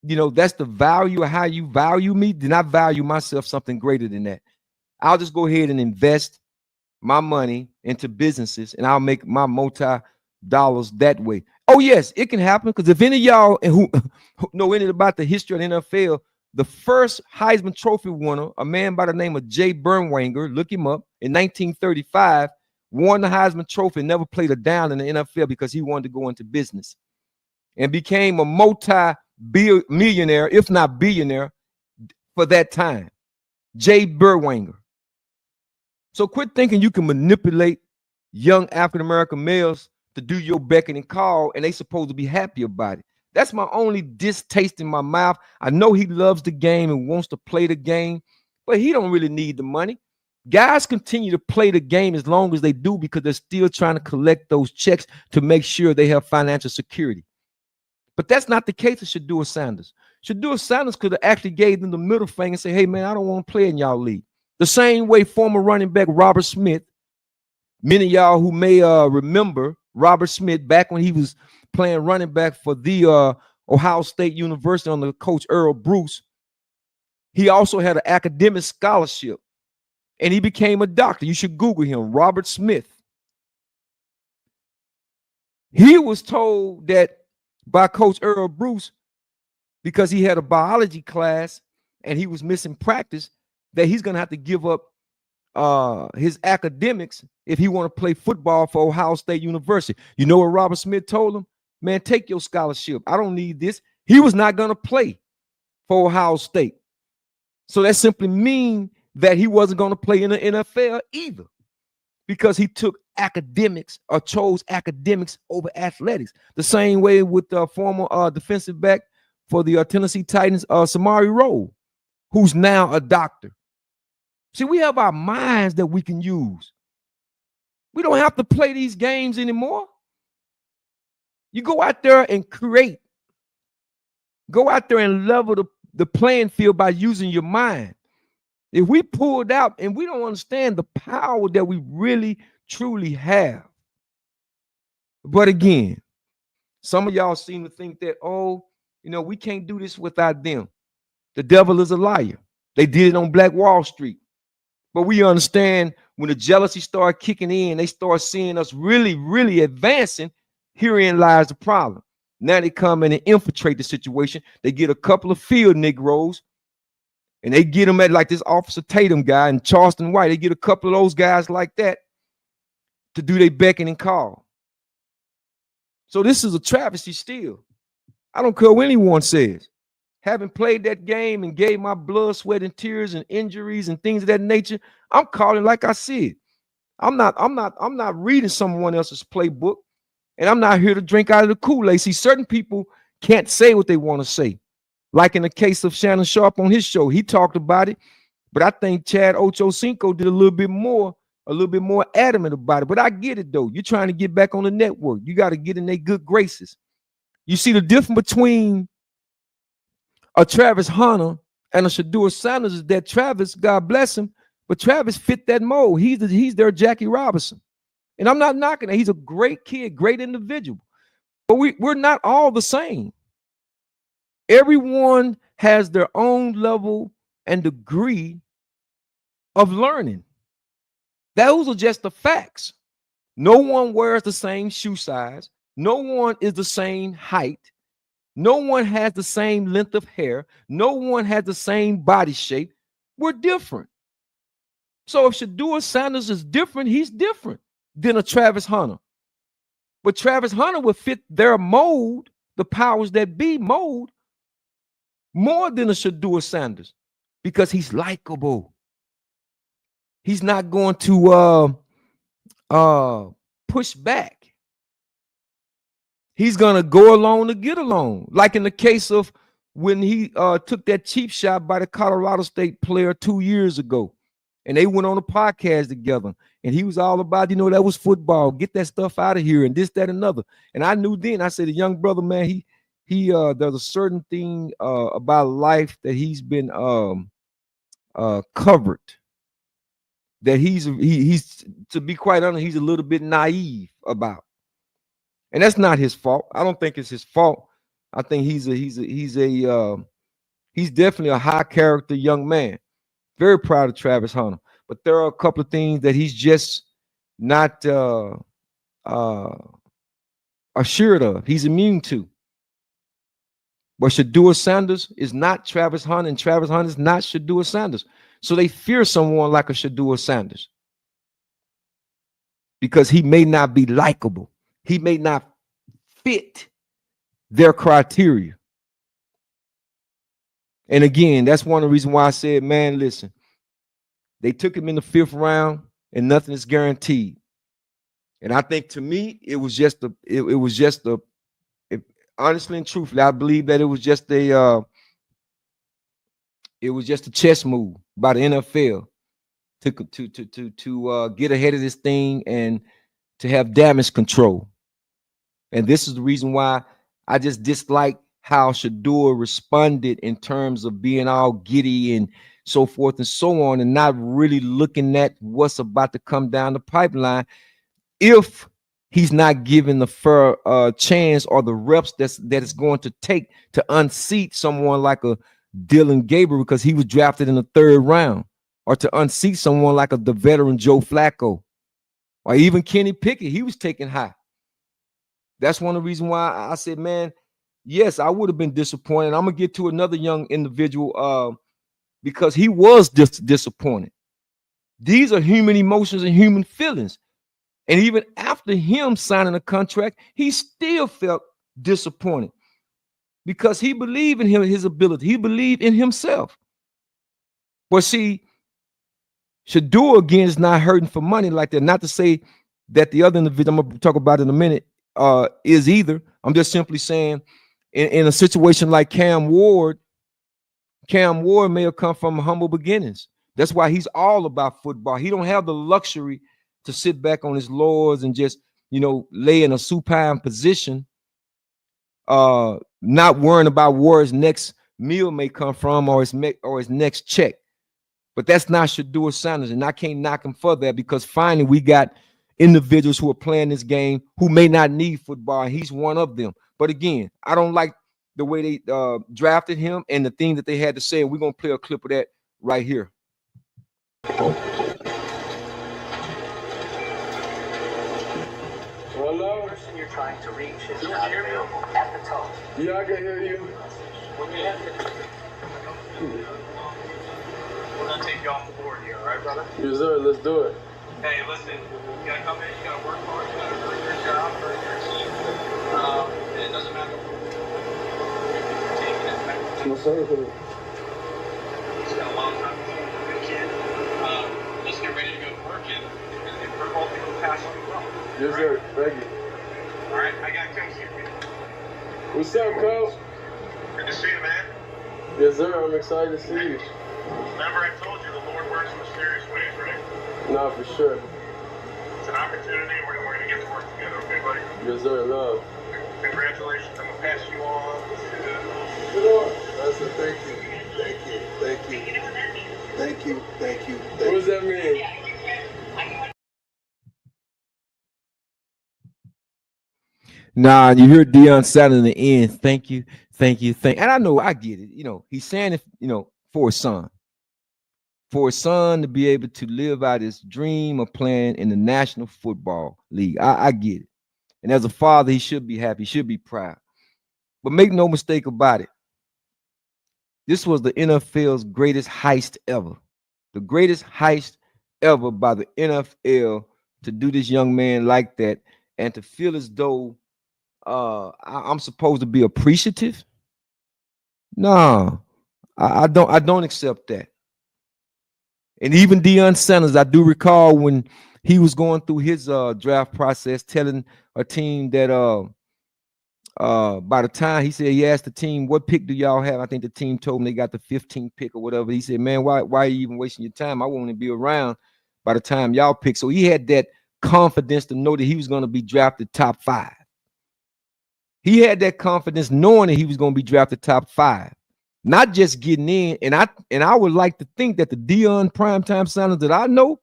that's the value of how you value me, then I value myself something greater than that. I'll just go ahead and invest my money into businesses, and I'll make my multi-dollars that way. Oh, yes, it can happen, because if any of y'all who know anything about the history of the NFL, the first Heisman Trophy winner, a man by the name of Jay Bernwanger, look him up, in 1935, won the Heisman Trophy and never played a down in the NFL because he wanted to go into business and became a multi-millionaire, if not billionaire, for that time. Jay Bernwanger. So quit thinking you can manipulate young African-American males to do your beckon and call, and they supposed to be happy about it. That's my only distaste in my mouth. I know he loves the game and wants to play the game, but he don't really need the money. Guys continue to play the game as long as they do because they're still trying to collect those checks to make sure they have financial security. But that's not the case of Shadeur Sanders. Shadeur Sanders could have actually gave them the middle finger and say, hey, man, I don't want to play in y'all league. The same way former running back Robert Smith, many of y'all who may remember Robert Smith back when he was playing running back for the Ohio State University under Coach Earl Bruce, he also had an academic scholarship, and he became a doctor. You should Google him, Robert Smith. He was told that by Coach Earl Bruce, because he had a biology class and he was missing practice, that he's going to have to give up his academics if he want to play football for Ohio State University. You know what Robert Smith told him? Man, take your scholarship. I don't need this. He was not going to play for Ohio State. So that simply means that he wasn't going to play in the NFL either, because he took academics or chose academics over athletics. The same way with the former defensive back for the Tennessee Titans, Samari Rowe, who's now a doctor. See, we have our minds that we can use. We don't have to play these games anymore. You go out there and create. Go out there and level the playing field by using your mind. If we pulled out and we don't understand the power that we really, truly have. But again, some of y'all seem to think that, we can't do this without them. The devil is a liar. They did it on Black Wall Street. But we understand when the jealousy started kicking in, they start seeing us really, really advancing. Herein lies the problem. Now they come in and infiltrate the situation. They get a couple of field Negroes, and they get them at like this Officer Tatum guy and Charleston White. They get a couple of those guys like that to do their beckon and call. So this is a travesty still. I don't care what anyone says. Having played that game and gave my blood, sweat, and tears and injuries and things of that nature, I'm calling like I see it. I'm not reading someone else's playbook, and I'm not here to drink out of the Kool-Aid. See, certain people can't say what they want to say. Like in the case of Shannon Sharp on his show, he talked about it, but I think Chad Ochocinco did a little bit more adamant about it. But I get it though. You're trying to get back on the network. You got to get in their good graces. You see the difference between a Travis Hunter and a Shadeur Sanders is that Travis, God bless him, but Travis fit that mold. He's their Jackie Robinson. And I'm not knocking it. He's a great kid, great individual. But we're not all the same. Everyone has their own level and degree of learning. Those are just the facts. No one wears the same shoe size. No one is the same height. No one has the same length of hair. No one has the same body shape. We're different. So if Shadeur Sanders is different, he's different than a Travis Hunter. But Travis Hunter would fit their mold, the powers that be mold, more than a Shadeur Sanders because he's likable. He's not going to push back. He's gonna go along to get along. Like in the case of when he took that cheap shot by the Colorado State player 2 years ago, and they went on a podcast together, and he was all about, that was football. Get that stuff out of here, and this, that, and another. And I knew then. I said, the young brother, man, he there's a certain thing about life that he's been covered. That he's to be quite honest, he's a little bit naive about. And that's not his fault. I don't think it's his fault. I think he's definitely a high character young man. Very proud of Travis Hunter. But there are a couple of things that he's just not assured of. He's immune to. But Shadeur Sanders is not Travis Hunter, and Travis Hunter is not Shadeur Sanders. So they fear someone like a Shadeur Sanders because he may not be likable. He may not fit their criteria. And again, that's one of the reasons why I said, man, listen, they took him in the 5th round and nothing is guaranteed. And I think to me, it was just honestly and truthfully, I believe that it was just a chess move by the NFL to get ahead of this thing and to have damage control. And this is the reason why I just dislike how Shadeur responded in terms of being all giddy and so forth and so on, and not really looking at what's about to come down the pipeline if he's not given the fair chance or the reps that it's going to take to unseat someone like a Dylan Gabriel because he was drafted in the 3rd round, or to unseat someone like the veteran Joe Flacco, or even Kenny Pickett. He was taken high. That's one of the reasons why I said, man, yes, I would have been disappointed. I'm going to get to another young individual because he was disappointed. These are human emotions and human feelings. And even after him signing a contract, he still felt disappointed because he believed in his ability. He believed in himself. But see, Shadeur, again, is not hurting for money like that. Not to say that the other individual, I'm going to talk about in a minute, is either. I'm just simply saying in a situation like Cam Ward may have come from humble beginnings. That's why he's all about football. He don't have the luxury to sit back on his laurels and just, lay in a supine position, not worrying about where his next meal may come from or his next check. But that's not Shadeur Sanders, and I can't knock him for that because finally we got individuals who are playing this game who may not need football, and he's one of them. But again, I don't like the way they drafted him and the thing that they had to say, and we're going to play a clip of that right here. Hello? The person you're trying to reach is not available at the tone. Yeah, I can hear you. We're gonna take you off the board here, all right, brother? Yes, sir. Let's do it. Hey, listen, you gotta come in, you gotta work hard, you gotta earn your job, earn your team. And it doesn't matter who you're taking it back. Yes, sir. He's got a long time to be a good kid. Let's get ready to go to work and we're both gonna go pass on you well. Yes, sir. Thank you. All right, I gotta come here. What's up, Coach? Good to see you, man. Yes, sir. I'm excited to see you. Remember I told you the Lord works in mysterious ways, right? Nah, for sure. It's an opportunity. We're gonna get to work together, okay, buddy? Yes, sir. Love. Congratulations. I'm gonna pass you on to That's a thank you. Thank you. Thank you. Thank you. Thank you. What does that mean? Nah, you hear Deion Sanders in the end. Thank you, thank you, thank. And I know I get it. He's saying it. For his son to be able to live out his dream of playing in the National Football League. I get it. And as a father, he should be happy. He should be proud. But make no mistake about it. This was the NFL's greatest heist ever. The greatest heist ever by the NFL to do this young man like that and to feel as though I'm supposed to be appreciative. No, I don't accept that. And even Deion Sanders, I do recall when he was going through his draft process, telling a team that by the time he asked the team, what pick do y'all have? I think the team told him they got the 15th pick or whatever. He said, man, why are you even wasting your time? I want to be around by the time y'all pick. So he had that confidence to know that he was going to be drafted top 5. He had that confidence knowing that he was going to be drafted top 5, not just getting in. And I would like to think that the Deion primetime Sanders that I know,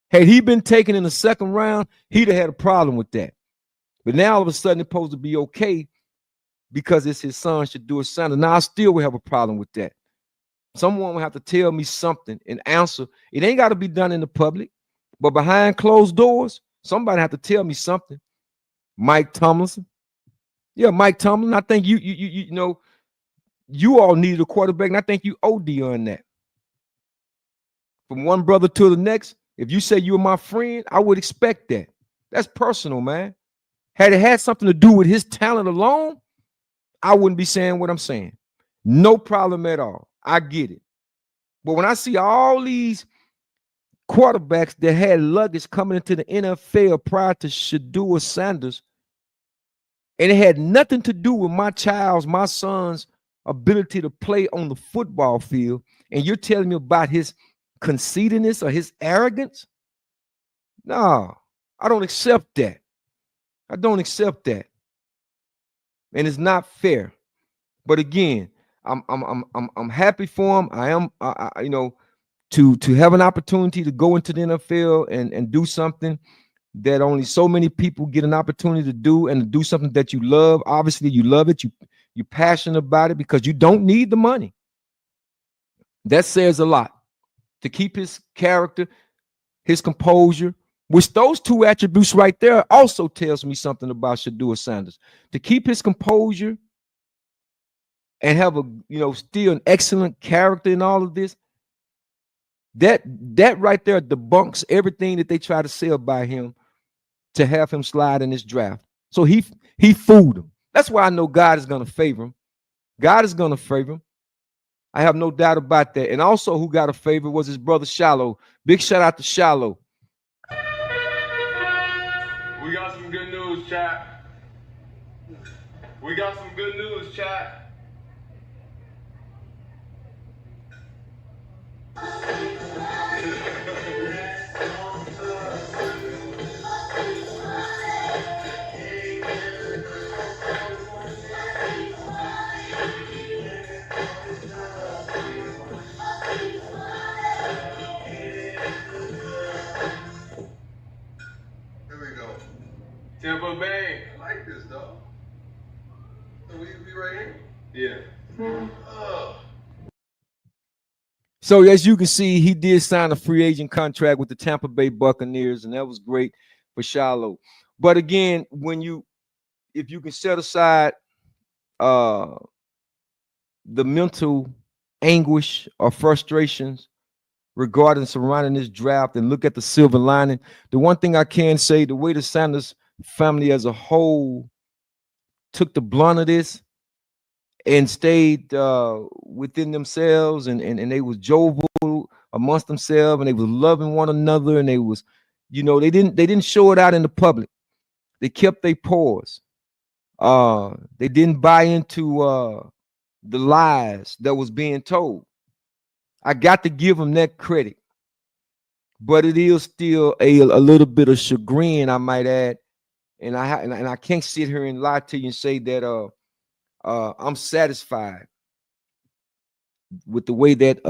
had he been taken in the second round, he'd have had a problem with that. But now all of a sudden it's supposed to be okay because it's his son Shadeur Sanders. Now I still will have a problem with that. Someone will have to tell me something and answer. It ain't got to be done in the public, but behind closed doors, somebody have to tell me something. Mike Tomlinson. Yeah, Mike Tomlin. I think you know you all needed a quarterback, and I think you owe Deion that. From one brother to the next, if you say you're my friend, I would expect that. That's personal, man. Had it had something to do with his talent alone, I wouldn't be saying what I'm saying. No problem at all. I get it. But when I see all these quarterbacks that had luggage coming into the NFL prior to Shadeur Sanders, and it had nothing to do with my son's ability to play on the football field, and you're telling me about his conceitedness or his arrogance? No, I don't accept that. I don't accept that. And it's not fair. But again, I'm happy for him. I am to have an opportunity to go into the NFL and do something that only so many people get an opportunity to do, and to do something that you love. Obviously, you love it. You're passionate about it because you don't need the money. That says a lot. To keep his character, his composure, which those two attributes right there also tells me something about Shadeur Sanders. To keep his composure and have still an excellent character in all of this, that right there debunks everything that they try to say about him to have him slide in this draft. So he fooled him. That's why I know God is going to favor him. God is going to favor him. I have no doubt about that. And also who got a favor was his brother Shallow. Big shout out to Shallow. We got some good news, chat. We got some good news, chat. Tampa Bay. I like this, though. So we be right here? Yeah. So as you can see, he did sign a free agent contract with the Tampa Bay Buccaneers, and that was great for Shallow. But again, if you can set aside the mental anguish or frustrations regarding surrounding this draft and look at the silver lining, the one thing I can say, the way the Sanders family as a whole took the blunt of this and stayed within themselves, and they was jovial amongst themselves, and they was loving one another, and they was, they didn't show it out in the public. They kept their pause. They didn't buy into the lies that was being told. I got to give them that credit, but it is still a little bit of chagrin, I might add. And I can't sit here and lie to you and say that I'm satisfied with the way that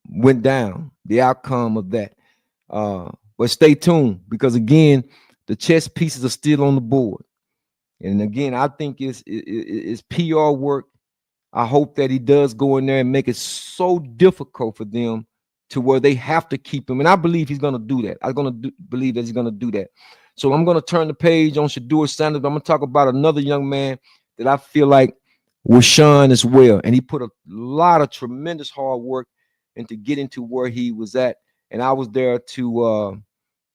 went down, the outcome of that. But stay tuned, because again, the chess pieces are still on the board. And again, I think it's PR work. I hope that he does go in there and make it so difficult for them to where they have to keep him. And I believe he's going to do that. Believe that he's going to do that. So I'm going to turn the page on Shadeur Sanders. I'm going to talk about another young man that I feel like was Sean as well. And he put a lot of tremendous hard work into getting to where he was at. And I was there to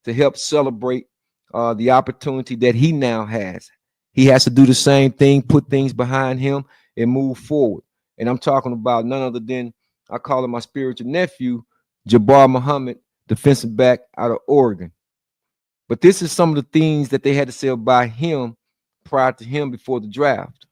help celebrate the opportunity that he now has. He has to do the same thing, put things behind him, and move forward. And I'm talking about none other than, I call him my spiritual nephew, Jabbar Muhammad, defensive back out of Oregon. But this is some of the things that they had to say about him prior to him before the draft.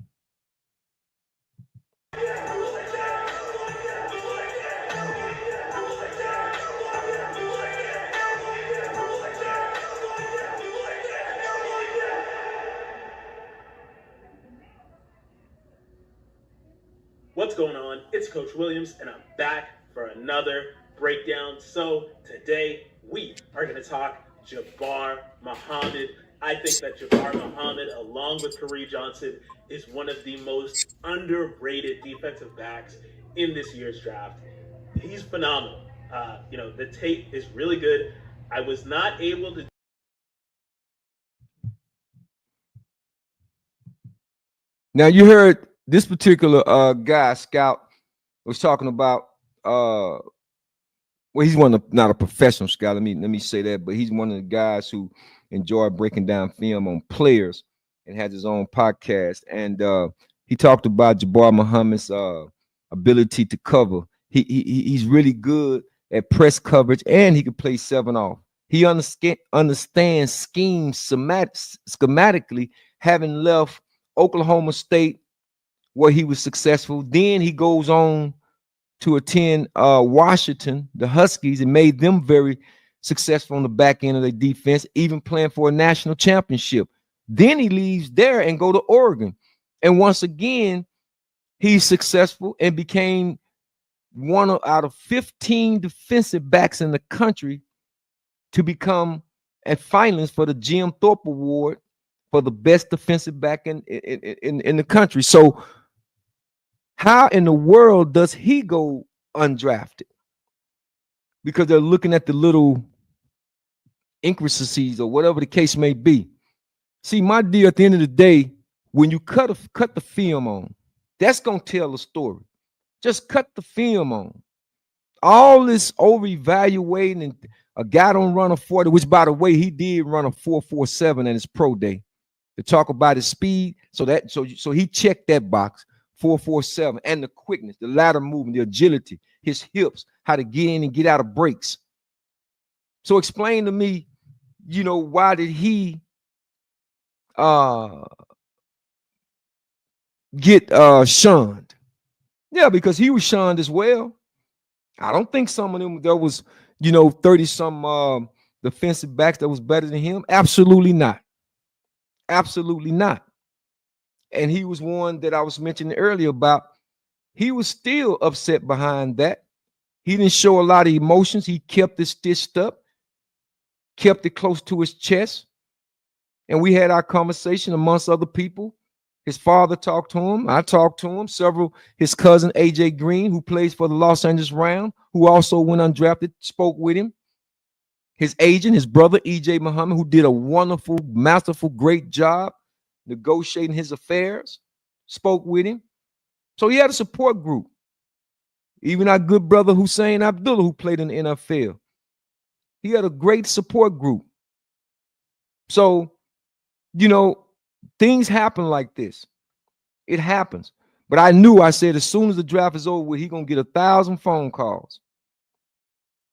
What's going on? It's Coach Williams, and I'm back for another breakdown. So today we are going to talk Jabbar Muhammad. I think that Jabbar Muhammad, along with Kareem Johnson, is one of the most underrated defensive backs in this year's draft. He's phenomenal. The tape is really good. I was not able to. Now you heard this particular guy, Scout, was talking about well, he's not a professional scout. Let me say that, but he's one of the guys who enjoy breaking down film on players and has his own podcast. And he talked about Jabbar Muhammad's ability to cover. He's really good at press coverage, and he can play 7-off. He understands schemes schematically, having left Oklahoma State where he was successful. Then he goes on to attend Washington, the Huskies, and made them very successful on the back end of their defense, even playing for a national championship. Then he leaves there and go to Oregon. And once again, he's successful and became one out of 15 defensive backs in the country to become a finalist for the Jim Thorpe Award for the best defensive back in the country. So how in the world does he go undrafted? Because they're looking at the little intricacies or whatever the case may be. See, my dear, at the end of the day, when you cut the film on, that's going to tell a story. Just cut the film on. All this over-evaluating, and a guy don't run a 40, which, by the way, he did run a 4.47 at his pro day, to talk about his speed. So he checked that box. 4.47, and the quickness, the lateral movement, the agility, his hips, how to get in and get out of breaks. So explain to me, why did he get shunned? Yeah, because he was shunned as well. I don't think some of them, there was 30-some defensive backs that was better than him. Absolutely not. Absolutely not. And he was one that I was mentioning earlier about. He was still upset behind that. He didn't show a lot of emotions. He kept it stitched up, kept it close to his chest. And we had our conversation amongst other people. His father talked to him. I talked to him. His cousin, AJ Green, who plays for the Los Angeles Rams, who also went undrafted, spoke with him. His agent, his brother, EJ Muhammad, who did a wonderful, masterful, great job negotiating his affairs, spoke with him. So he had a support group. Even our good brother Hussein Abdullah, who played in the NFL, he had a great support group. So, things happen like this. It happens. But I said, as soon as the draft is over, he's going to get 1,000 phone calls.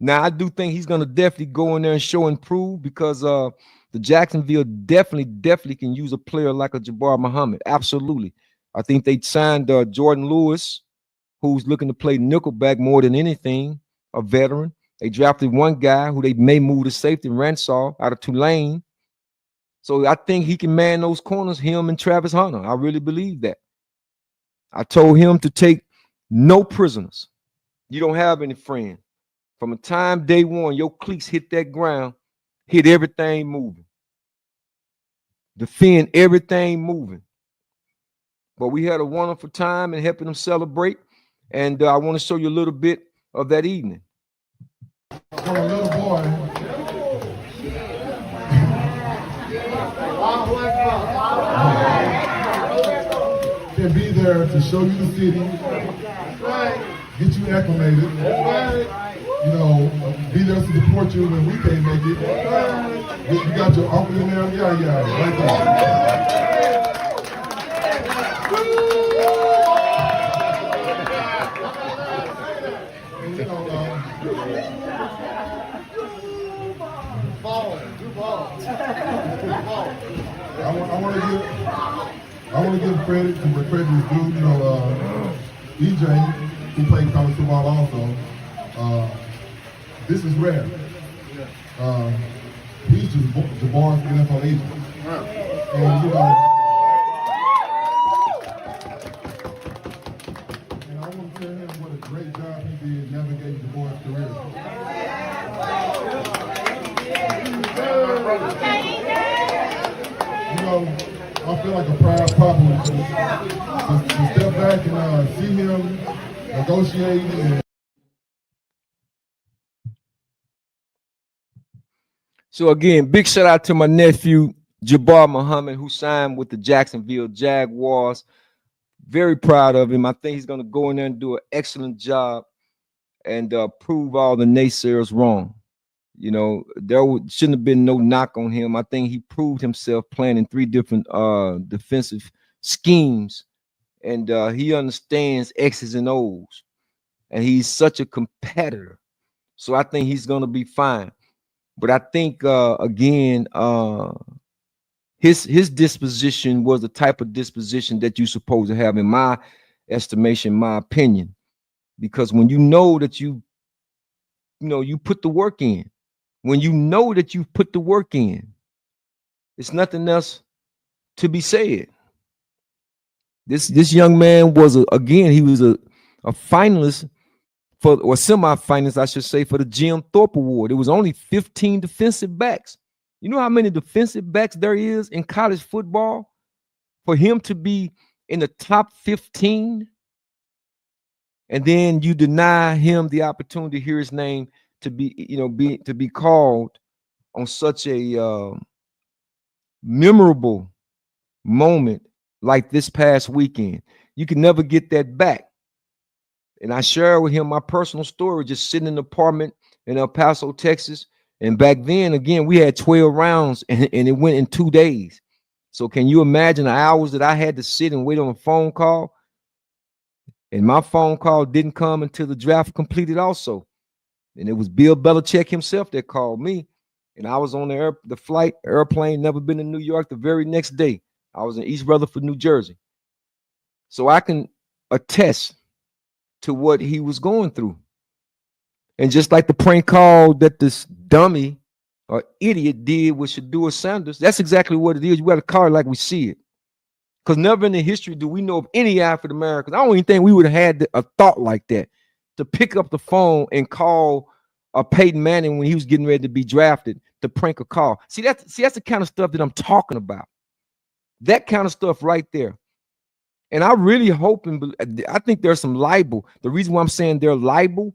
Now, I do think he's going to definitely go in there and show and prove, because the Jacksonville definitely can use a player like a Jabbar Muhammad. Absolutely. I think they signed Jordan Lewis, who's looking to play nickelback more than anything, a veteran. They drafted one guy who they may move to safety, Ransall, out of Tulane. So I think he can man those corners, him and Travis Hunter. I really believe that. I told him to take no prisoners. You don't have any friends. From the time day one, your cleats hit that ground, hit everything moving. defend everything moving. But we had a wonderful time and helping them celebrate. And I want to show you a little bit of that evening. From a little boy can be there to show you the city, get you acclimated, you know, be there to support you when we can't make it. You got your uncle in there, yeah, right there. And, you know, I want to give credit to where credit is due. You know, EJ, who played college football also. This is rare. He's just Jabar's NFL agent, and you know. And I want to tell him what a great job he did navigating Jabar's career. You know, I feel like a proud papa to step back and see him negotiating. And so again, big shout out to my nephew Jabbar Muhammad, who signed with the Jacksonville Jaguars. Very proud of him. I think he's going to go in there and do an excellent job and prove all the naysayers wrong. You know, there shouldn't have been no knock on him. I think he proved himself playing in 3 different defensive schemes, and he understands X's and O's, and he's such a competitor. So I think he's going to be fine. But I think again, his disposition was the type of disposition that you're supposed to have, in my estimation, my opinion, because when you know that you put the work in. When you know that you've put the work in, it's nothing else to be said. This young man was a finalist or semi-finalist, I should say, for the Jim Thorpe Award. It was only 15 defensive backs. You know how many defensive backs there is in college football? For him to be in the top 15, and then you deny him the opportunity to hear his name to be called on such a memorable moment like this past weekend. You can never get that back. And I share with him my personal story, just sitting in an apartment in El Paso, Texas. And back then, again, we had 12 rounds and it went in 2 days. So can you imagine the hours that I had to sit and wait on a phone call? And my phone call didn't come until the draft completed also. And it was Bill Belichick himself that called me. And I was on the airplane, never been to New York. The very next day, I was in East Rutherford, New Jersey. So I can attest to what he was going through. And just like the prank call that this dummy or idiot did with Shadeur Sanders, that's exactly what it is. You got to call it like we see it. Because never in the history do we know of any African Americans. I don't even think we would have had a thought like that, to pick up the phone and call Peyton Manning when he was getting ready to be drafted, to prank a call. See, that's the kind of stuff that I'm talking about. That kind of stuff right there. And I really hope, I think there's some libel. The reason why I'm saying they're libel,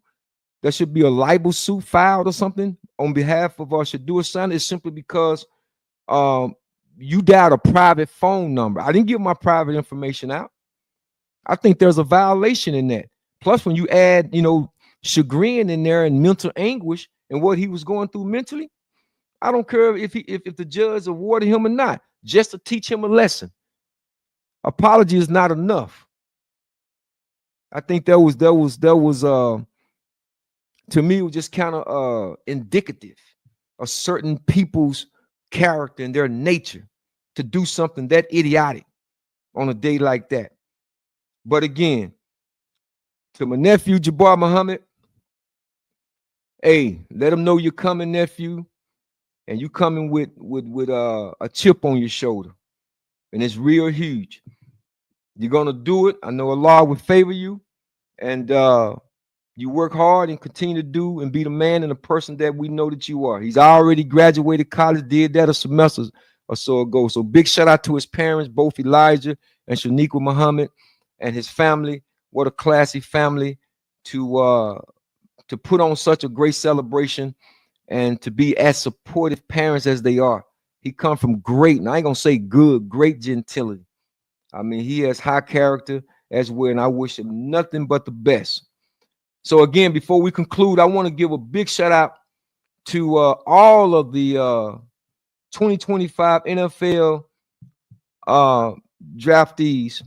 there should be a libel suit filed or something on behalf of Shadeur Sanders, is simply because you dialed a private phone number. I didn't give my private information out. I think there's a violation in that. Plus, when you add, chagrin in there and mental anguish and what he was going through mentally, I don't care if the judge awarded him or not, just to teach him a lesson. Apology is not enough. I think that was to me, it was just kind of indicative of certain people's character and their nature to do something that idiotic on a day like that. But again, to my nephew Jabbar Muhammad, hey, let him know you're coming, nephew, and you coming with a chip on your shoulder, and it's real huge. You're gonna do it. I know Allah will favor you, and you work hard and continue to do and be the man and the person that we know that you are. He's already graduated college, did that a semester or so ago. So big shout out to his parents, both Elijah and Shaniqua Muhammad, and his family. What a classy family to put on such a great celebration and to be as supportive parents as they are. He come from great, and I ain't gonna say good, great gentility. I mean, he has high character as well, and I wish him nothing but the best. So again, before we conclude, I want to give a big shout out to all of the 2025 NFL draftees.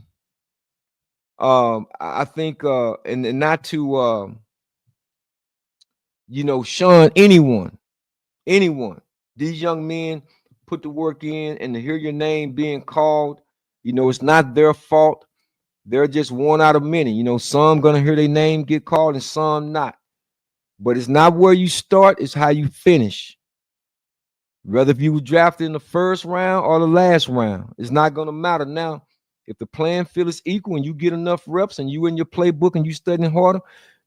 I think, and not to shun anyone. These young men put the work in, and to hear your name being called, it's not their fault. They're just one out of many. Some gonna hear their name get called and some not. But it's not where you start, it's how you finish. Whether if you were drafted in the first round or the last round, it's not gonna matter now. If the playing field is equal and you get enough reps and you in your playbook and you studying harder,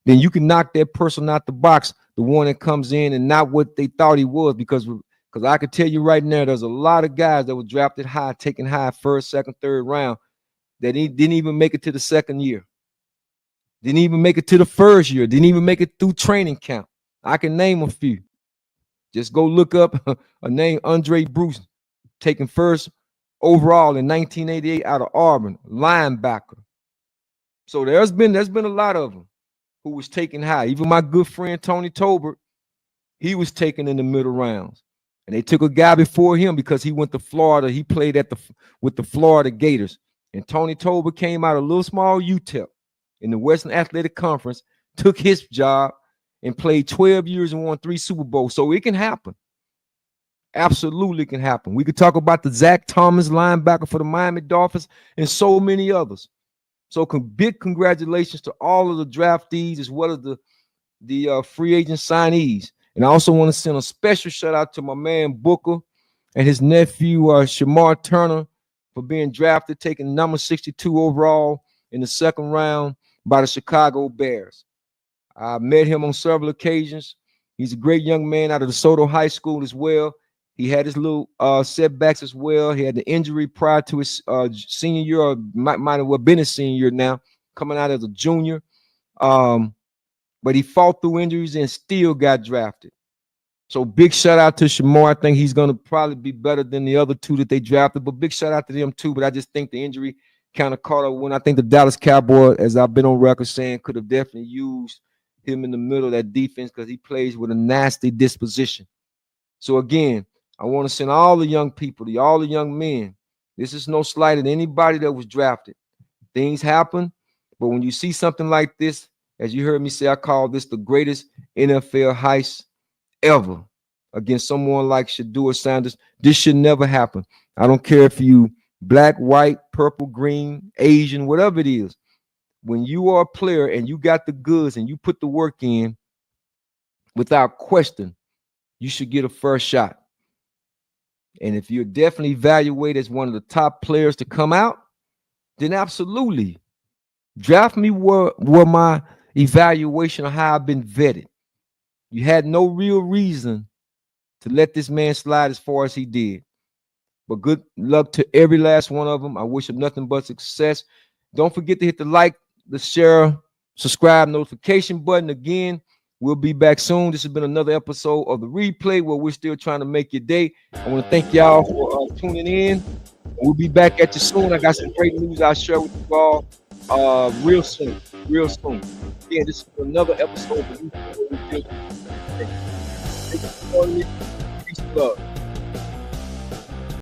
then you can knock that person out the box, the one that comes in and not what they thought he was. Because I can tell you right now, there's a lot of guys that were drafted high, taken high, first, second, third round, that didn't even make it to the second year. Didn't even make it to the first year. Didn't even make it through training camp. I can name a few. Just go look up a name, Andre Bruce, taken first overall in 1988 out of Auburn, linebacker. So there's been a lot of them who was taken high. Even my good friend Tony Tolbert, he was taken in the middle rounds. And they took a guy before him because he went to Florida. He played with the Florida Gators. And Tony Tolbert came out of a little small UTEP in the Western Athletic Conference, took his job, and played 12 years and won 3 Super Bowls. So it can happen. Absolutely can happen. We could talk about the Zach Thomas linebacker for the Miami Dolphins and so many others. So big congratulations to all of the draftees as well as the free agent signees. And I also want to send a special shout out to my man Booker and his nephew Shamar Turner for being drafted, taking number 62 overall in the second round by the Chicago Bears. I met him on several occasions. He's a great young man out of DeSoto High School as well. He had his little setbacks as well. He had the injury prior to his senior year, or might have well been his senior year now, coming out as a junior. But he fought through injuries and still got drafted. So big shout out to Shamar. I think he's going to probably be better than the other 2 that they drafted, but big shout out to them too. But I just think the injury kind of caught up when I think the Dallas Cowboys, as I've been on record saying, could have definitely used him in the middle of that defense because he plays with a nasty disposition. So again, I want to send all the young people, all the young men. This is no slight at anybody that was drafted. Things happen, but when you see something like this, as you heard me say, I call this the greatest NFL heist ever against someone like Shadeur Sanders. This should never happen. I don't care if you black, white, purple, green, Asian, whatever it is. When you are a player and you got the goods and you put the work in, without question, you should get a first shot. And if you're definitely evaluated as one of the top players to come out, then absolutely draft me where my evaluation of how I've been vetted. You had no real reason to let this man slide as far as he did. But good luck to every last one of them. I wish him nothing but success. Don't forget to hit the like, the share, subscribe, notification button. Again, we'll be back soon. This has been another episode of The Replay where we're still trying to make your day. I want to thank y'all for tuning in. We'll be back at you soon. I got some great news I'll share with you all real soon. Again, this is another episode of The Replay. Peace and love.